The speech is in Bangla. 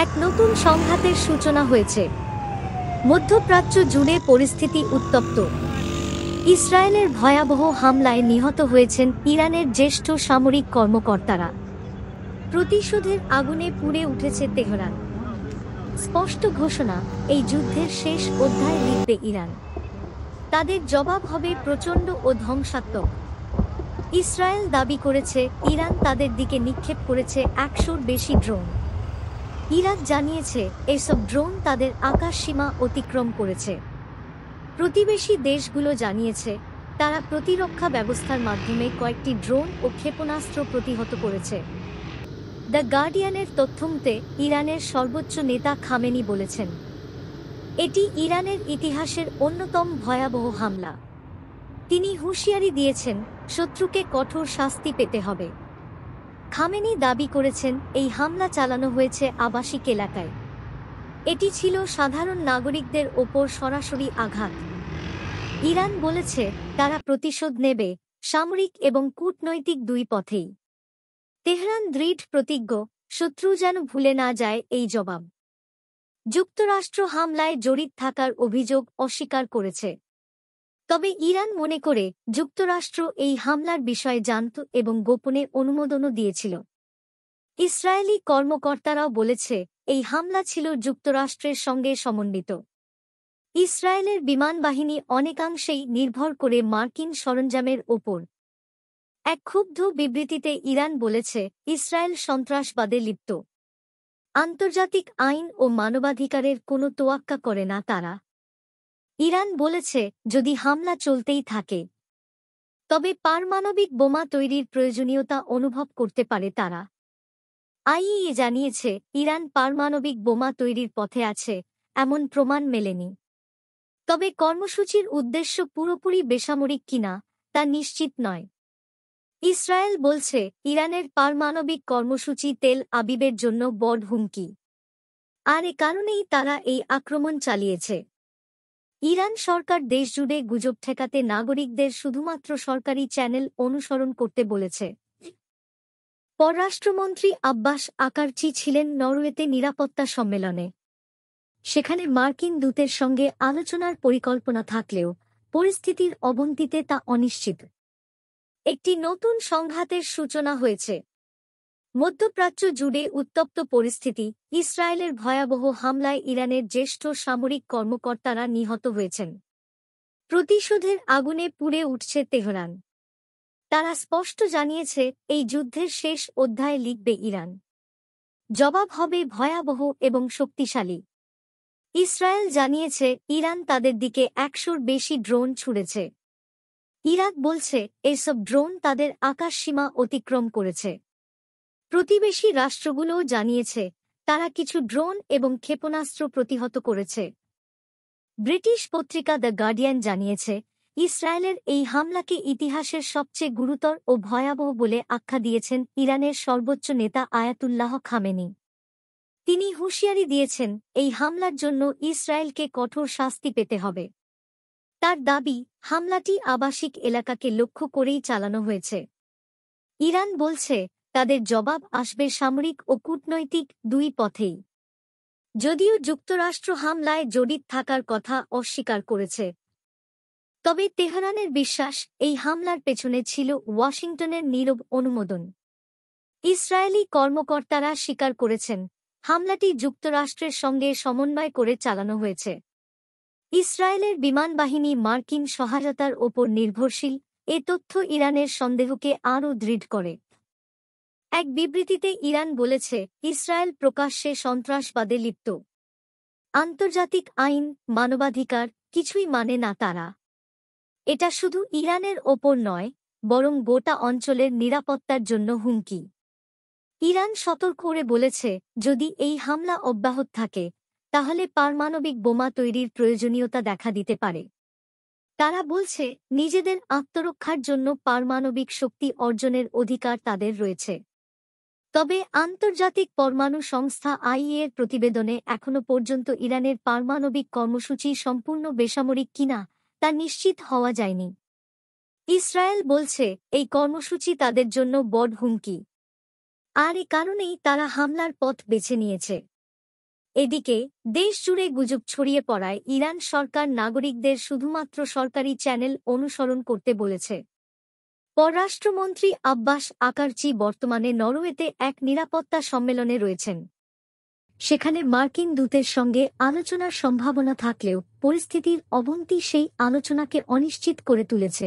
এক নতুন সংঘাতের সূচনা হয়েছে। মধ্যপ্রাচ্য জুড়ে পরিস্থিতি উত্তপ্ত। ইসরায়েলের ভয়াবহ হামলায় নিহত হয়েছেন ইরানের জ্যেষ্ঠ সামরিক কর্মকর্তারা। প্রতিশোধের আগুনে পুড়ে উঠেছে তেহরান। স্পষ্ট ঘোষণা, এই যুদ্ধের শেষ অধ্যায় লিখবে ইরান। তাদের জবাব হবে প্রচণ্ড ও ধ্বংসাত্মক। ইসরায়েল দাবি করেছে ইরান তাদের দিকে নিক্ষেপ করেছে ১০০-র বেশি ড্রোন। ইরাক জানিয়েছে এসব ড্রোন তাদের আকাশসীমা অতিক্রম করেছে। প্রতিবেশী দেশগুলো জানিয়েছে তারা প্রতিরক্ষা ব্যবস্থার মাধ্যমে কয়েকটি ড্রোন ও ক্ষেপণাস্ত্র প্রতিহত করেছে। দ্য গার্ডিয়ানের তথ্যমতে ইরানের সর্বোচ্চ নেতা খামেনি বলেছেন, এটি ইরানের ইতিহাসের অন্যতম ভয়াবহ হামলা। তিনি হুঁশিয়ারি দিয়েছেন শত্রুকে কঠোর শাস্তি পেতে হবে। খামেনি দাবি করেছেন এই হামলা চালানো হয়েছে আবাসিক এলাকায়। এটি ছিল সাধারণ নাগরিকদের ওপর সরাসরি আঘাত। ইরান বলেছে তারা প্রতিশোধ নেবে, সামরিক এবং কূটনৈতিক দুই পথেই। তেহরান দৃঢ় প্রতিজ্ঞ, শত্রু যেন ভুলে না যায় এই জবাব। যুক্তরাষ্ট্র হামলায় জড়িত থাকার অভিযোগ অস্বীকার করেছে। তবে ইরান মনে করে যুক্তরাষ্ট্র এই হামলার বিষয়ে জানত এবং গোপনে অনুমোদনও দিয়েছিল। ইসরায়েলি কর্মকর্তারাও বলেছে এই হামলা ছিল যুক্তরাষ্ট্রের সঙ্গে সমন্বিত। ইসরায়েলের বিমানবাহিনী অনেকাংশেই নির্ভর করে মার্কিন সরঞ্জামের ওপর। এক ক্ষুব্ধ বিবৃতিতে ইরান বলেছে ইসরায়েল সন্ত্রাসবাদে লিপ্ত। আন্তর্জাতিক আইন ও মানবাধিকারের কোনো তোয়াক্কা করে না তারা। ইরান বলেছে যদি হামলা চলতেই থাকে তবে পারমাণবিক বোমা তৈরির প্রয়োজনীয়তা অনুভব করতে পারে তারা। আইইএ জানিয়েছে ইরান পারমাণবিক বোমা তৈরির পথে আছে, এমন প্রমাণ মেলেনি। তবে কর্মসূচির উদ্দেশ্য পুরোপুরি বেসামরিক কিনা তা নিশ্চিত নয়। ইসরায়েল বলছে ইরানের পারমাণবিক কর্মসূচি তেল আবিবের জন্য বড় হুমকি, আর এ কারণেই তারা এই আক্রমণ চালিয়েছে। ইরান সরকার দেশজুড়ে গুজব ঠেকাতে নাগরিকদের শুধুমাত্র সরকারি চ্যানেল অনুসরণ করতে বলেছে। পররাষ্ট্রমন্ত্রী আব্বাস আকারচি ছিলেন নরওয়েতে নিরাপত্তা সম্মেলনে। সেখানে মার্কিন দূতের সঙ্গে আলোচনার পরিকল্পনা থাকলেও পরিস্থিতির অবনতিতে তা অনিশ্চিত। একটি নতুন সংঘাতের সূচনা হয়েছে। মধ্যপ্রাচ্য জুড়ে উত্তপ্ত পরিস্থিতি। ইসরায়েলের ভয়াবহ হামলায় ইরানের জ্যেষ্ঠ সামরিক কর্মকর্তারা নিহত হয়েছেন। প্রতিশোধের আগুনে পুড়ে উঠছে তেহরান। তারা স্পষ্ট জানিয়েছে এই যুদ্ধের শেষ অধ্যায় লিখবে ইরান। জবাব হবে ভয়াবহ এবং শক্তিশালী। ইসরায়েল জানিয়েছে ইরান তাদের দিকে ১০০-র বেশি ড্রোন ছুড়েছে। ইরাক বলছে এসব ড্রোন তাদের আকাশসীমা অতিক্রম করেছে। প্রতিবেশী রাষ্ট্রগুলোও জানিয়েছে তারা কিছু ড্রোন এবং ক্ষেপণাস্ত্র প্রতিহত করেছে। ব্রিটিশ পত্রিকা দ্য গার্ডিয়ান জানিয়েছে ইসরায়েলের এই হামলাকে ইতিহাসের সবচেয়ে গুরুতর ও ভয়াবহ বলে আখ্যা দিয়েছেন ইরানের সর্বোচ্চ নেতা আয়াতুল্লাহ খামেনি। তিনি হুঁশিয়ারি দিয়েছেন এই হামলার জন্য ইসরায়েলকে কঠোর শাস্তি পেতে হবে। তার দাবি হামলাটি আবাসিক এলাকাকে লক্ষ্য করেই চালানো হয়েছে। ইরান বলছে তাদের জবাব আসবে সামরিক ও কূটনৈতিক দুই পথেই। যদিও যুক্তরাষ্ট্র হামলায় জড়িত থাকার কথা অস্বীকার করেছে, তবে তেহরানের বিশ্বাস এই হামলার পেছনে ছিল ওয়াশিংটনের নীরব অনুমোদন। ইসরায়েলি কর্মকর্তারা স্বীকার করেছেন হামলাটি যুক্তরাষ্ট্রের সঙ্গে সমন্বয় করে চালানো হয়েছে। ইসরায়েলের বিমানবাহিনী মার্কিন সহায়তার ওপর নির্ভরশীল, এ তথ্য ইরানের সন্দেহকে আরও দৃঢ় করে। এক বিবৃতিতে ইরান বলেছে ইসরায়েল প্রকাশ্যে সন্ত্রাসবাদে লিপ্ত। আন্তর্জাতিক আইন, মানবাধিকার কিছুই মানে না তারা। এটা শুধু ইরানের ওপর নয়, বরং গোটা অঞ্চলের নিরাপত্তার জন্য হুমকি। ইরান সতর্ক করে বলেছে যদি এই হামলা অব্যাহত থাকে তাহলে পারমাণবিক বোমা তৈরির প্রয়োজনীয়তা দেখা দিতে পারে। তারা বলছে নিজেদের আত্মরক্ষার জন্য পারমাণবিক শক্তি অর্জনের অধিকার তাদের রয়েছে। তবে আন্তর্জাতিক পরমাণু সংস্থা আইএর প্রতিবেদনে এখনো পর্যন্ত ইরানের পারমাণবিক কর্মসূচি সম্পূর্ণ বেসামরিক কিনা তা নিশ্চিত হওয়া যায়নি। ইসরায়েল বলছে এই কর্মসূচি তাদের জন্য বড় হুমকি, আর এ কারণেই তারা হামলার পথ বেছে নিয়েছে। এদিকে দেশজুড়ে গুজব ছড়িয়ে পড়ায় ইরান সরকার নাগরিকদের শুধুমাত্র সরকারি চ্যানেল অনুসরণ করতে বলেছে। পররাষ্ট্রমন্ত্রী আব্বাস আকারচি বর্তমানে নরওয়েতে এক নিরাপত্তা সম্মেলনে রয়েছেন। সেখানে মার্কিন দূতের সঙ্গে আলোচনার সম্ভাবনা থাকলেও পরিস্থিতির অবনতি সেই আলোচনাকে অনিশ্চিত করে তুলেছে।